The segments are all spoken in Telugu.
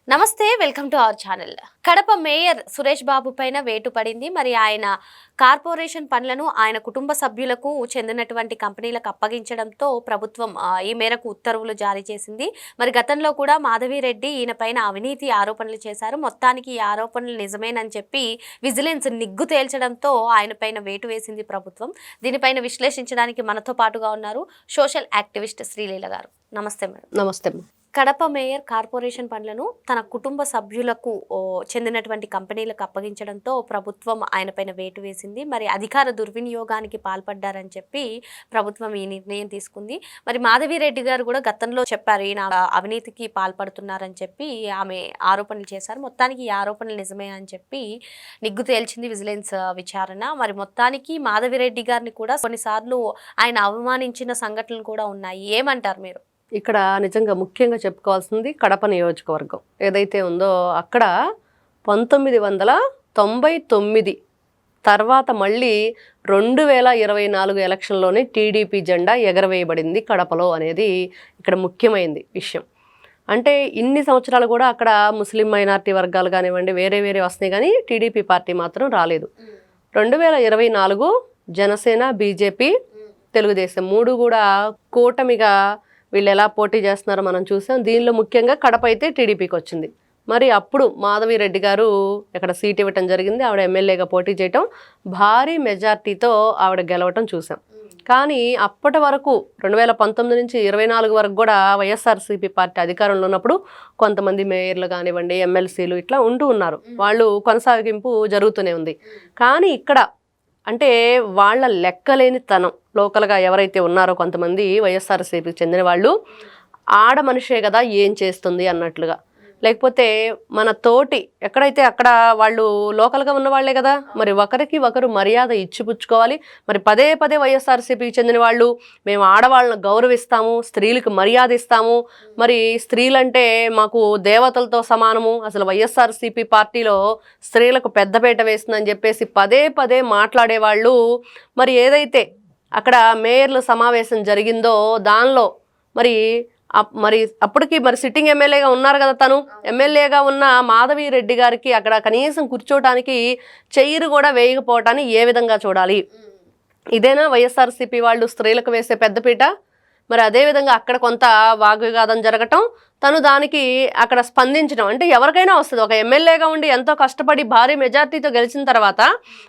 నమస్తే, welcome to our channel. Kadapa mayor Suresh Babu పైన వేటు పడింది. మరి ఆయన కార్పొరేషన్ పనులను ఆయన కుటుంబ సభ్యులకు చెందినటువంటి కంపెనీలకు అప్పగించడంతో ప్రభుత్వం ఈ మేరకు ఉత్తర్వులు జారీ చేసింది. మరి గతంలో కూడా మాధవిరెడ్డి ఈయన పైన అవినీతి ఆరోపణలు చేశారు. మొత్తానికి ఈ ఆరోపణలు నిజమేనని చెప్పి విజిలెన్స్ నిగ్గు తేల్చడంతో ఆయన పైన వేటు వేసింది ప్రభుత్వం. దీనిపైన విశ్లేషించడానికి మనతో పాటుగా ఉన్నారు సోషల్ యాక్టివిస్ట్ శ్రీలీల గారు. నమస్తే మేడం. నమస్తే. కడప మేయర్ కార్పొరేషన్ పనులను తన కుటుంబ సభ్యులకు చెందినటువంటి కంపెనీలకు అప్పగించడంతో ప్రభుత్వం ఆయనపైన వేటు వేసింది. మరి అధికార దుర్వినియోగానికి పాల్పడ్డారని చెప్పి ప్రభుత్వం ఈ నిర్ణయం తీసుకుంది. మరి మాధవిరెడ్డి గారు కూడా గతంలో చెప్పారు, ఈయన అవినీతికి పాల్పడుతున్నారని చెప్పి ఆమె ఆరోపణలు చేశారు. మొత్తానికి ఈ ఆరోపణలు నిజమే అని చెప్పి నిగ్గు తేల్చింది విజిలెన్స్ విచారణ. మరి మొత్తానికి మాధవిరెడ్డి గారిని కూడా కొన్నిసార్లు ఆయన అవమానించిన సంఘటనలు కూడా ఉన్నాయి. ఏమంటారు మీరు? ఇక్కడ నిజంగా ముఖ్యంగా చెప్పుకోవాల్సింది కడప నియోజకవర్గం ఏదైతే ఉందో అక్కడ 1999 తర్వాత మళ్ళీ 2024 ఎలక్షన్లోనే టీడీపీ జెండా ఎగరవేయబడింది కడపలో అనేది ఇక్కడ ముఖ్యమైనది విషయం. అంటే ఇన్ని సంవత్సరాలు కూడా అక్కడ ముస్లిం మైనారిటీ వర్గాలు కానివ్వండి వేరే వస్తున్నాయి, కానీ టీడీపీ పార్టీ మాత్రం రాలేదు. 2024 జనసేన, బీజేపీ, తెలుగుదేశం మూడు కూడా కూటమిగా వీళ్ళు ఎలా పోటీ చేస్తున్నారో మనం చూసాం. దీనిలో ముఖ్యంగా కడప అయితే టీడీపీకి వచ్చింది. మరి అప్పుడు మాధవిరెడ్డి గారు ఇక్కడ సీట్ ఇవ్వటం జరిగింది. ఆవిడ ఎమ్మెల్యేగా పోటీ చేయటం, భారీ మెజార్టీతో ఆవిడ గెలవటం చూసాం. కానీ అప్పటి వరకు 2019 నుంచి 24 వరకు కూడా వైఎస్ఆర్సీపీ పార్టీ అధికారంలో ఉన్నప్పుడు కొంతమంది మేయర్లు కానివ్వండి, ఎమ్మెల్సీలు ఇట్లా ఉంటూ ఉన్నారు. వాళ్ళు కొనసాగింపు జరుగుతూనే ఉంది. కానీ ఇక్కడ అంటే వాళ్ళ లెక్కలేని తనం లోకల్గా ఎవరైతే ఉన్నారో కొంతమంది వైఎస్ఆర్సీపీకి చెందిన వాళ్ళు, ఆడ మనిషే కదా ఏం చేస్తుంది అన్నట్లుగా, లేకపోతే మన తోటి ఎక్కడైతే అక్కడ వాళ్ళు లోకల్గా ఉన్న వాళ్ళే కదా, మరి ఒకరికి ఒకరు మర్యాద ఇచ్చిపుచ్చుకోవాలి. మరి పదే వైఎస్ఆర్సీపీకి చెందిన వాళ్ళు మేము ఆడవాళ్ళను గౌరవిస్తాము, స్త్రీలకు మర్యాద ఇస్తాము, మరి స్త్రీలంటే మాకు దేవతలతో సమానము, అసలు వైఎస్ఆర్సీపీ పార్టీలో స్త్రీలకు పెద్దపీట వేస్తుందని చెప్పేసి పదే మాట్లాడేవాళ్ళు, మరి ఏదైతే అక్కడ మేయర్ల సమావేశం జరిగిందో దానిలో మరి అప్పటికి మరి సిట్టింగ్ ఎమ్మెల్యేగా ఉన్నారు కదా, తను ఎమ్మెల్యేగా ఉన్న మాధవిరెడ్డి గారికి అక్కడ కనీసం కూర్చోటానికి చైరు కూడా వేయకపోవటాన్ని ఏ విధంగా చూడాలి? ఇదేనా వైఎస్ఆర్సీపీ వాళ్ళు స్త్రీలకు వేసే పెద్దపీట? మరి అదేవిధంగా అక్కడ కొంత వాగ్వివాదం జరగటం, తను దానికి అక్కడ స్పందించడం. అంటే ఎవరికైనా వస్తుంది, ఒక ఎమ్మెల్యేగా ఉండి ఎంతో కష్టపడి భారీ మెజార్టీతో గెలిచిన తర్వాత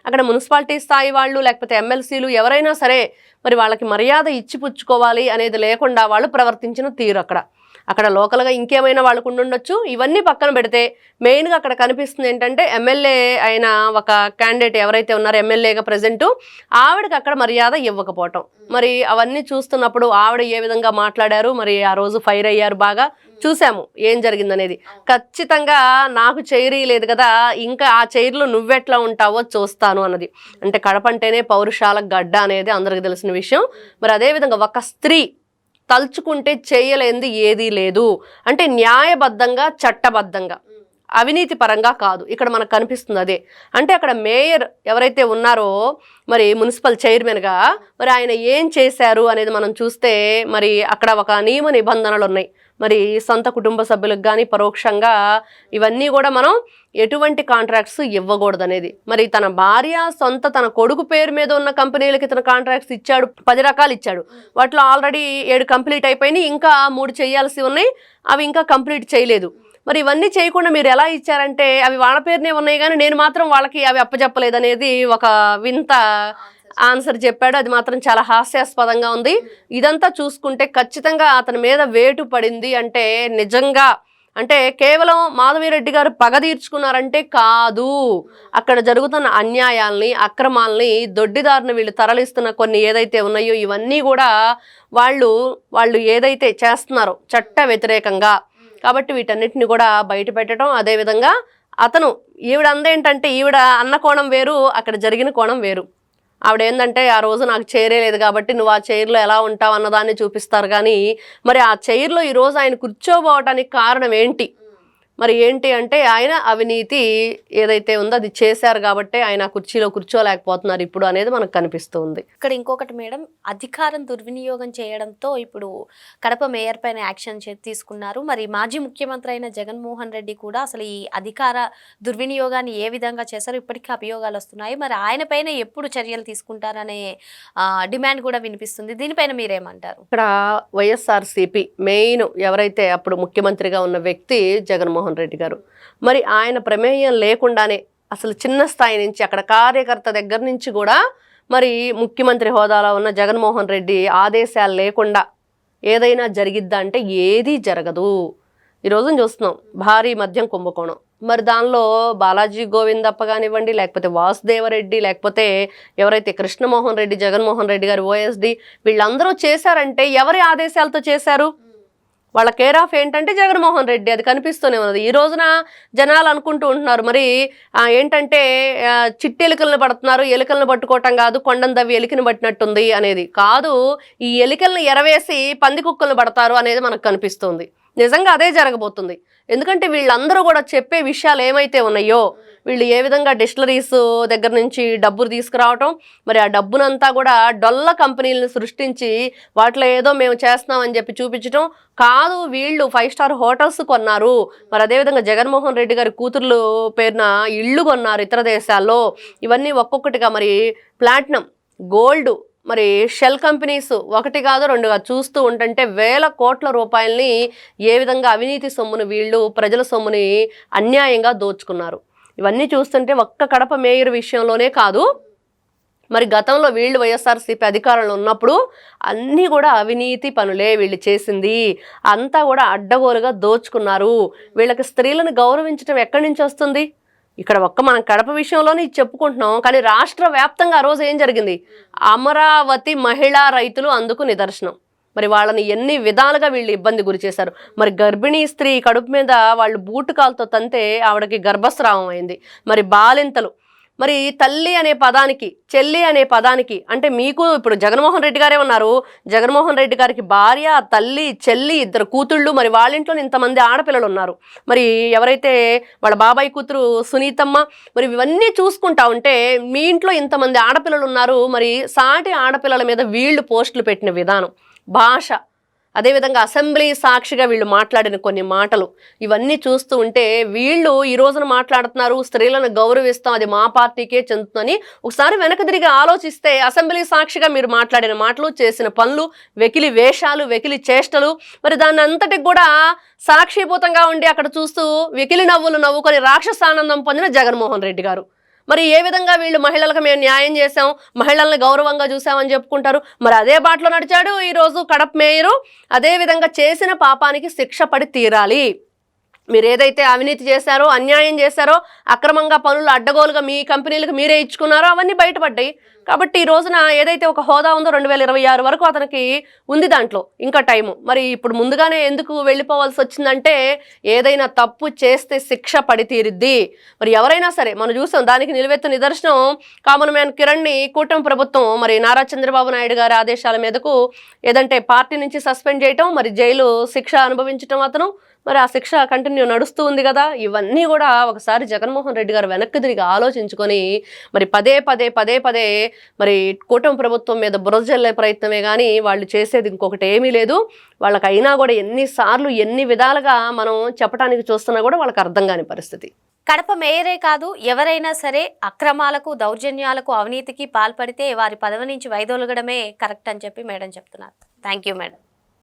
అక్కడ మున్సిపాలిటీ స్థాయి వాళ్ళు లేకపోతే ఎమ్మెల్సీలు ఎవరైనా సరే మరి వాళ్ళకి మర్యాద ఇచ్చిపుచ్చుకోవాలి అనేది లేకుండా వాళ్ళు ప్రవర్తించిన తీరు అక్కడ లోకల్గా ఇంకేమైనా వాళ్ళకు ఉండుండొచ్చు. ఇవన్నీ పక్కన పెడితే మెయిన్గా అక్కడ కనిపిస్తుంది ఏంటంటే ఎమ్మెల్యే అయిన ఒక క్యాండిడేట్ ఎవరైతే ఉన్నారో ఎమ్మెల్యేగా ప్రజెంటు, ఆవిడకి అక్కడ మర్యాద ఇవ్వకపోవటం. మరి అవన్నీ చూస్తున్నప్పుడు ఆవిడ ఏ విధంగా మాట్లాడారు, మరి ఆ రోజు ఫైర్ అయ్యారు, బాగా చూసాము ఏం జరిగిందనేది. ఖచ్చితంగా నాకు చైరీ లేదు కదా, ఇంకా ఆ చైర్లో నువ్వెట్లా ఉంటావో చూస్తాను అన్నది. అంటే కడప అంటేనే పౌరుషాల గడ్డ అనేది అందరికి తెలిసిన విషయం. మరి అదేవిధంగా ఒక స్త్రీ తలుచుకుంటే చేయలేనిది ఏదీ లేదు. అంటే న్యాయబద్ధంగా, చట్టబద్ధంగా, అవినీతి పరంగా కాదు. ఇక్కడ మనకు కనిపిస్తుంది అదే. అంటే అక్కడ మేయర్ ఎవరైతే ఉన్నారో మరి మున్సిపల్ చైర్మన్గా మరి ఆయన ఏం చేశారు అనేది మనం చూస్తే మరి అక్కడ ఒక నియమ నిబంధనలు ఉన్నాయి. మరి సొంత కుటుంబ సభ్యులకు కానీ పరోక్షంగా ఇవన్నీ కూడా మనం ఎటువంటి కాంట్రాక్ట్స్ ఇవ్వకూడదు అనేది. మరి తన భార్య తన కొడుకు పేరు మీద ఉన్న కంపెనీలకి తన కాంట్రాక్ట్స్ ఇచ్చాడు, 10 రకాలు ఇచ్చాడు. వాటిలో ఆల్రెడీ 7 కంప్లీట్ అయిపోయినాయి, ఇంకా 3 చేయాల్సి ఉన్నాయి, అవి ఇంకా కంప్లీట్ చేయలేదు. మరి ఇవన్నీ చేయకుండా మీరు ఎలా ఇచ్చారంటే అవి వాళ్ళ పేరునే ఉన్నాయి కానీ నేను మాత్రం వాళ్ళకి అవి అప్పచెప్పలేదు అనేది ఒక వింత ఆన్సర్ చెప్పాడు. అది మాత్రం చాలా హాస్యాస్పదంగా ఉంది. ఇదంతా చూసుకుంటే ఖచ్చితంగా అతని మీద వేటు పడింది. అంటే నిజంగా అంటే కేవలం మాధవిరెడ్డి గారు పగ తీర్చుకున్నారంటే కాదు, అక్కడ జరుగుతున్న అన్యాయాల్ని, అక్రమాలని, దొడ్డిదారిని వీళ్ళు తరలిస్తున్న కొన్ని ఏదైతే ఉన్నాయో ఇవన్నీ కూడా వాళ్ళు ఏదైతే చేస్తున్నారో చట్ట వ్యతిరేకంగా, కాబట్టి వీటన్నిటిని కూడా బయట పెట్టడం. అదేవిధంగా ఈవిడ అందేంటంటే ఈవిడ అన్న కోణం వేరు, అక్కడ జరిగిన కోణం వేరు. ఆవిడ ఏంటంటే ఆ రోజు నాకు చైరే లేదు కాబట్టి నువ్వు ఆ చైర్లో ఎలా ఉంటావు అన్నదాన్ని చూపిస్తారు. కానీ మరి ఆ చైర్లో ఈరోజు ఆయన కూర్చోబోవటానికి కారణం ఏంటి? మరి ఏంటి అంటే ఆయన అవినీతి ఏదైతే ఉందో అది చేశారు కాబట్టి ఆయన కుర్చీలో కూర్చోలేకపోతున్నారు ఇప్పుడు అనేది మనకు కనిపిస్తుంది. ఇక్కడ ఇంకొకటి మేడం, అధికారం దుర్వినియోగం చేయడంతో ఇప్పుడు కడప మేయర్ పైన యాక్షన్ తీసుకున్నారు. మరి మాజీ ముఖ్యమంత్రి అయిన జగన్మోహన్ రెడ్డి కూడా అసలు ఈ అధికార దుర్వినియోగాన్ని ఏ విధంగా చేశారో ఇప్పటికీ అభియోగాలు వస్తున్నాయి. మరి ఆయన పైన ఎప్పుడు చర్యలు తీసుకుంటారనే డిమాండ్ కూడా వినిపిస్తుంది. దీనిపైన మీరేమంటారు? ఇక్కడ వైఎస్ఆర్సీపీ మెయిన్ ఎవరైతే అప్పుడు ముఖ్యమంత్రిగా ఉన్న వ్యక్తి జగన్మోహన్ రెడ్డి గారు, మరి ఆయన ప్రమేయం లేకుండానే అసలు చిన్న స్థాయి నుంచి అక్కడ కార్యకర్త దగ్గర నుంచి కూడా మరి ముఖ్యమంత్రి హోదాలో ఉన్న జగన్మోహన్ రెడ్డి ఆదేశాలు లేకుండా ఏదైనా జరిగిద్దా అంటే ఏదీ జరగదు. ఈరోజు చూస్తున్నాం భారీ మద్యం కుంభకోణం, మరి దానిలో బాలాజీ గోవిందప్ప కానివ్వండి, లేకపోతే వాసుదేవరెడ్డి, లేకపోతే ఎవరైతే కృష్ణమోహన్ రెడ్డి, జగన్మోహన్ రెడ్డి గారు ఓఎస్డి వీళ్ళందరూ చేశారంటే ఎవరి ఆదేశాలతో చేశారు? వాళ్ళ కేర్ ఆఫ్ ఏంటంటే జగన్మోహన్ రెడ్డి. అది కనిపిస్తూనే ఉన్నది. ఈ రోజున జనాలు అనుకుంటూ ఉంటున్నారు మరి ఏంటంటే చిట్టి ఎలుకలను పడుతున్నారు, ఎలుకలను పట్టుకోవటం కాదు కొండను దవ్వి ఎలికని పట్టినట్టుంది అనేది కాదు, ఈ ఎలుకలను ఎరవేసి పంది కుక్కలను పడతారు అనేది మనకు కనిపిస్తుంది. నిజంగా అదే జరగబోతుంది. ఎందుకంటే వీళ్ళందరూ కూడా చెప్పే విషయాలు ఏమైతే ఉన్నాయో, వీళ్ళు ఏ విధంగా డిస్టిలరీస్ దగ్గర నుంచి డబ్బులు తీసుకురావటం, మరి ఆ డబ్బునంతా కూడా డొల్ల కంపెనీలను సృష్టించి వాటిలో ఏదో మేము చేస్తున్నామని చెప్పి చూపించడం కాదు, వీళ్ళు 5 స్టార్ హోటల్స్ కొన్నారు, మరి అదేవిధంగా జగన్మోహన్ రెడ్డి గారి కూతుర్లు పేరున ఇళ్ళు కొన్నారు ఇతర దేశాల్లో. ఇవన్నీ ఒక్కొక్కటిగా మరి ప్లాటినం, గోల్డ్, మరి షెల్ కంపెనీస్ 1 కాదు 2 కాదు చూస్తూ ఉంటుంటే వేల కోట్ల రూపాయలని ఏ విధంగా అవినీతి సొమ్మును వీళ్ళు ప్రజల సొమ్ముని అన్యాయంగా దోచుకున్నారు. ఇవన్నీ చూస్తుంటే ఒక్క కడప మేయర్ విషయంలోనే కాదు, మరి గతంలో వీళ్ళు వైఎస్ఆర్సీపీ అధికారంలో ఉన్నప్పుడు అన్నీ కూడా అవినీతి పనులే వీళ్ళు చేసింది, అంతా కూడా అడ్డగోలుగా దోచుకున్నారు. వీళ్ళకి స్త్రీలను గౌరవించడం ఎక్కడి నుంచి వస్తుంది? ఇక్కడ మనం కడప విషయంలోనే ఇది చెప్పుకుంటున్నాం, కానీ రాష్ట్ర వ్యాప్తంగా ఆ రోజు ఏం జరిగింది? అమరావతి మహిళా రైతులు అందుకు నిదర్శనం. మరి వాళ్ళని ఎన్ని విధాలుగా వీళ్ళు ఇబ్బంది గురి చేశారు. మరి గర్భిణీ స్త్రీ కడుపు మీద వాళ్ళు బూటుకాలతో తంతే ఆవిడకి గర్భస్రావం అయింది. మరి బాలింతలు, మరి తల్లి అనే పదానికి చెల్లి అనే పదానికి అంటే మీకు ఇప్పుడు జగన్మోహన్ రెడ్డి గారే ఉన్నారు, జగన్మోహన్ రెడ్డి గారికి భార్య, తల్లి, చెల్లి, 2 కూతుళ్ళు, మరి వాళ్ళ ఇంట్లో ఇంతమంది ఆడపిల్లలు ఉన్నారు. మరి ఎవరైతే వాళ్ళ బాబాయ్ కూతురు సునీతమ్మ, మరి ఇవన్నీ చూసుకుంటా ఉంటే మీ ఇంట్లో ఇంతమంది ఆడపిల్లలు ఉన్నారు, మరి సాటి ఆడపిల్లల మీద వీళ్ళు పోస్టులు పెట్టిన విధానం, భాష, అదేవిధంగా అసెంబ్లీ సాక్షిగా వీళ్ళు మాట్లాడిన కొన్ని మాటలు, ఇవన్నీ చూస్తూ ఉంటే వీళ్ళు ఈ రోజున మాట్లాడుతున్నారు స్త్రీలను గౌరవిస్తాం, అది మా పార్టీకే చెందుతుందని. ఒకసారి వెనక తిరిగి ఆలోచిస్తే అసెంబ్లీ సాక్షిగా మీరు మాట్లాడిన మాటలు, చేసిన పనులు, వెకిలి వేషాలు, వెకిలి చేష్టలు, మరి దాన్ని అంతటికి కూడా సాక్షిభూతంగా ఉండి అక్కడ చూస్తూ వెకిలి నవ్వులు నవ్వుకొని రాక్షసానందం పొందిన జగన్మోహన్ రెడ్డి గారు. మరి ఏ విధంగా వీళ్ళు మహిళలకు మేము న్యాయం చేసాం, మహిళల్ని గౌరవంగా చూసామని చెప్పుకుంటారు. మరి అదే బాటలో నడిచాడు ఈరోజు కడప మేయరు. అదే విధంగా చేసిన పాపానికి శిక్ష పడి తీరాలి. మీరు ఏదైతే అవినీతి చేశారో, అన్యాయం చేశారో, అక్రమంగా పనులు అడ్డగోలుగా మీ కంపెనీలకు మీరే ఇచ్చుకున్నారో అవన్నీ బయటపడ్డాయి. కాబట్టి ఈ రోజున ఏదైతే ఒక హోదా ఉందో 2026 వరకు అతనికి ఉంది, దాంట్లో ఇంకా టైము. మరి ఇప్పుడు ముందుగానే ఎందుకు వెళ్ళిపోవాల్సి వచ్చిందంటే ఏదైనా తప్పు చేస్తే శిక్ష పడి తీరిద్ది. మరి ఎవరైనా సరే మనం చూసాం, దానికి నిలువెత్తు నిదర్శనం కామన్ మ్యాన్ కిరణ్ని కూటమి ప్రభుత్వం మరి నారా చంద్రబాబు నాయుడు గారి ఆదేశాల మీదకు ఏదంటే పార్టీ నుంచి సస్పెండ్ చేయటం, మరి జైలు శిక్ష అనుభవించటం అతను, మరి ఆ శిక్ష కంటిన్యూ నడుస్తూ ఉంది కదా. ఇవన్నీ కూడా ఒకసారి జగన్మోహన్ రెడ్డి గారు వెనక్కి తిరిగి ఆలోచించుకొని మరి పదే పదే మరి కూటమి ప్రభుత్వం మీద బురద జల్లే ప్రయత్నమే కానీ వాళ్ళు చేసేది ఇంకొకటి ఏమీ లేదు. వాళ్ళకైనా కూడా ఎన్నిసార్లు ఎన్ని విధాలుగా మనం చెప్పడానికి చూస్తున్నా కూడా వాళ్ళకి అర్థం కాని పరిస్థితి. కడప మేయరే కాదు, ఎవరైనా సరే అక్రమాలకు, దౌర్జన్యాలకు, అవినీతికి పాల్పడితే వారి పదవి నుంచి వైదొలగడమే కరెక్ట్ అని చెప్పి మేడం చెప్తున్నారు. Thank you madam.